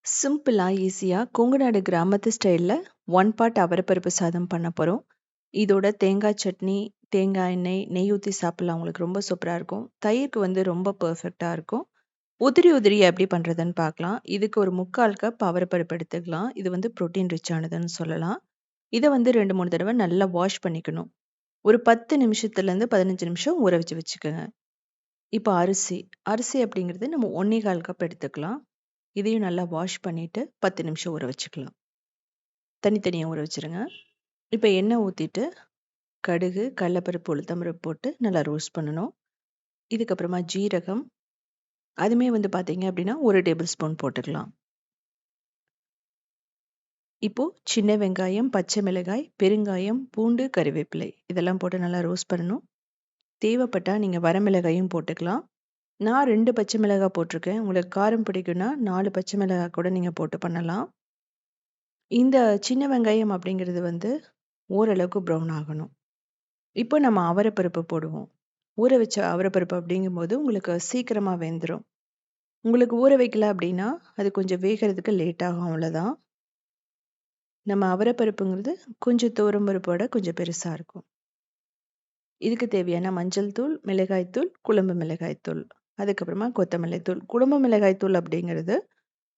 சிம்பிளா, ஈஸியா கொங்கு நாடு கிராமத்து ஸ்டைல்ல ஒன் பாட் அவரப்பருப்பு சாதம் பண்ண போறோம். இதோட தேங்காய் சட்னி, தேங்காய் எண்ணெய், நெய் ஊத்தி சாப்பிடலாம். உங்களுக்கு ரொம்ப சூப்பரா இருக்கும். தயிருக்கு வந்து ரொம்ப பெர்ஃபெக்ட்டா இருக்கும். உதிரி உதிரியா எப்படி பண்றதுன்னு பார்க்கலாம். இதுக்கு ஒரு 3/4 கப் அவரப்பருப்பு எடுத்துக்கலாம். இது வந்து புரோட்டீன் ரிச் ஆனதுன்னு சொல்லலாம். இத வந்து 2, 3 தடவ நல்லா வாஷ் பண்ணிக்கணும். ஒரு 10 நிமிஷத்துலேருந்து 15 நிமிஷம் ஊற வச்சுக்கங்க. இப்போ அரிசி. அரிசி அப்படிங்கிறது நம்ம 1 1/4 கப் எடுத்துக்கலாம். இதையும் நல்லா வாஷ் பண்ணிட்டு 10 நிமிஷம் ஊற வச்சுக்கலாம். தனித்தனியா ஊற வச்சுருங்க. இப்ப எண்ணெய் ஊத்திட்டு, கடுகு, கடலப்பருப்பு, உளுத்தம்பருப்பு போட்டு நல்லா ரோஸ்ட் பண்ணணும். இதுக்கப்புறமா ஜீரகம், அதுவுமே வந்து பார்த்தீங்க அப்படின்னா, 1 டேபிள் ஸ்பூன் போட்டுக்கலாம். இப்போ சின்ன வெங்காயம், பச்சை மிளகாய், பெருங்காயம், பூண்டு, கறிவேப்பிலை இதெல்லாம் போட்டு நல்லா ரோஸ்ட் பண்ணணும். தேவைப்பட்டா நீங்க வரமிளகாயும் போட்டுக்கலாம். நான் 2 பச்சை மிளகாய் போட்டிருக்கேன். உங்களுக்கு காரம் பிடிக்கும்னா 4 பச்சை மிளகாய் கூட நீங்க போட்டு பண்ணலாம். இந்த சின்ன வெங்காயம் அப்படிங்கிறது வந்து ஓரளவுக்கு ப்ரௌன் ஆகணும். இப்போ நம்ம அவரைப்பருப்பு போடுவோம். ஊற வச்ச அவரைப்பருப்பு அப்படிங்கும்போது உங்களுக்கு சீக்கிரமா வெந்துரும். உங்களுக்கு ஊற வைக்கல அப்படின்னா, அது கொஞ்சம் வேகறதுக்கு லேட் ஆகும் அவ்வளோதான். நம்ம அவரைப்பருப்புங்கிறது கொஞ்சம் துவரம் பருப்போட கொஞ்சம் பெருசா இருக்கும். இதுக்கு தேவையான மஞ்சள் தூள், மிளகாய் தூள், குழம்பு மிளகாய் தூள், அதுக்கப்புறமா கொத்தமல்லி தூள். குழம்பு மிளகாய் தூள் அப்படிங்கிறது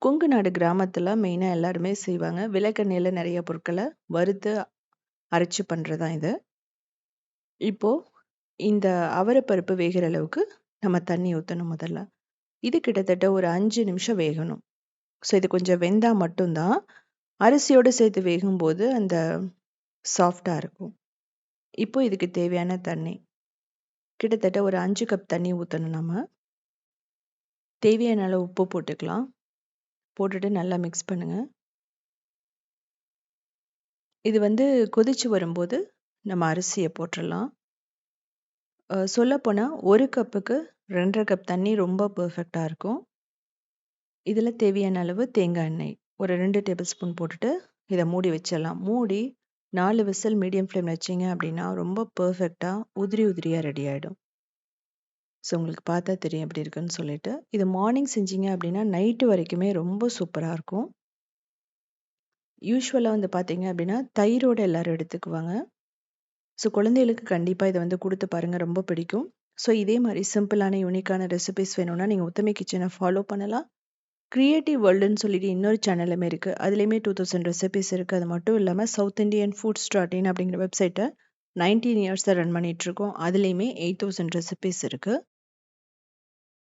கொங்கு நாடு கிராமத்துல மெயினா எல்லாருமே செய்வாங்க. விளக்கெண்ணெயில நெறைய பொருட்கள வறுத்து அரைச்சு பண்றது தான் இது. இப்போ இந்த அவரைப்பருப்பு வேகிற அளவுக்கு நம்ம தண்ணி ஊத்தணும் முதல்ல. இது கிட்டத்தட்ட ஒரு 5 நிமிஷம் வேகணும். ஸோ இது கொஞ்சம் வெந்தா மட்டும் தான் அரிசியோட சேர்த்து வேகும்போது அந்த சாஃப்ட்டா இருக்கும். இப்போ இதுக்கு தேவையான தண்ணி. கிட்டத்தட்ட ஒரு 5 கப் தண்ணி ஊத்தணும் நம்ம. தேவையான அளவு உப்பு போட்டுக்கலாம். போட்டுட்டு நல்லா மிக்ஸ் பண்ணுங்க. இது வந்து கொதிச்சு வரும்போது நம்ம அரிசிய போட்டுறலாம். சொல்லப்போனா 1 கப்புக்கு 2 1/2 கப் தண்ணி ரொம்ப பெர்ஃபெக்ட்டா இருக்கும். இதில தேவையான அளவு தேங்காய் எண்ணெய். ஒரு 2 டேபிள் ஸ்பூன் போட்டுட்டு இத மூடி வச்சிடலாம். மூடி 4 விசில் மீடியம் ஃப்ளேம்ல வச்சீங்க அப்படின்னா, ரொம்ப பெர்ஃபெக்ட்டா உதிரி உதிரியா ரெடி ஆயிடும். ஸோ உங்களுக்கு பார்த்தா தெரியும் எப்படி இருக்குன்னு சொல்லிட்டு. இது மார்னிங் செஞ்சீங்க அப்படின்னா, நைட்டு வரைக்குமே ரொம்ப சூப்பரா இருக்கும். யூசுவலா வந்து பார்த்தீங்க அப்படின்னா, தயிரோட எல்லாரும் எடுத்துக்குவாங்க. ஸோ குழந்தைகளுக்கு கண்டிப்பா இத வந்து குடுத்து பாருங்க. ரொம்ப பிடிக்கும். ஸோ இதே மாரி சிம்பிளான, யூனிக்கான ரெசிபீஸ் வேணும்னா, நீங்க உத்தமி கிச்சன ஃபாலோ பண்ணலாம். கிரியேட்டிவ் வேர்ல்டுன்னு சொல்லிட்டு இன்னொரு சேனலுமே இருக்கு. அதுலயுமே 2000 ரெசிபீஸ் இருக்கு. அது மட்டும் இல்லாம சவுத் இண்டியன் ஃபுட்ஸ்.in அப்படிங்கிற வெப்சைட்ட 19 இயர்ஸா ரன் பண்ணிட்டு இருக்கோம். அதுலயுமே 8000 ரெசிபீஸ் இருக்கு.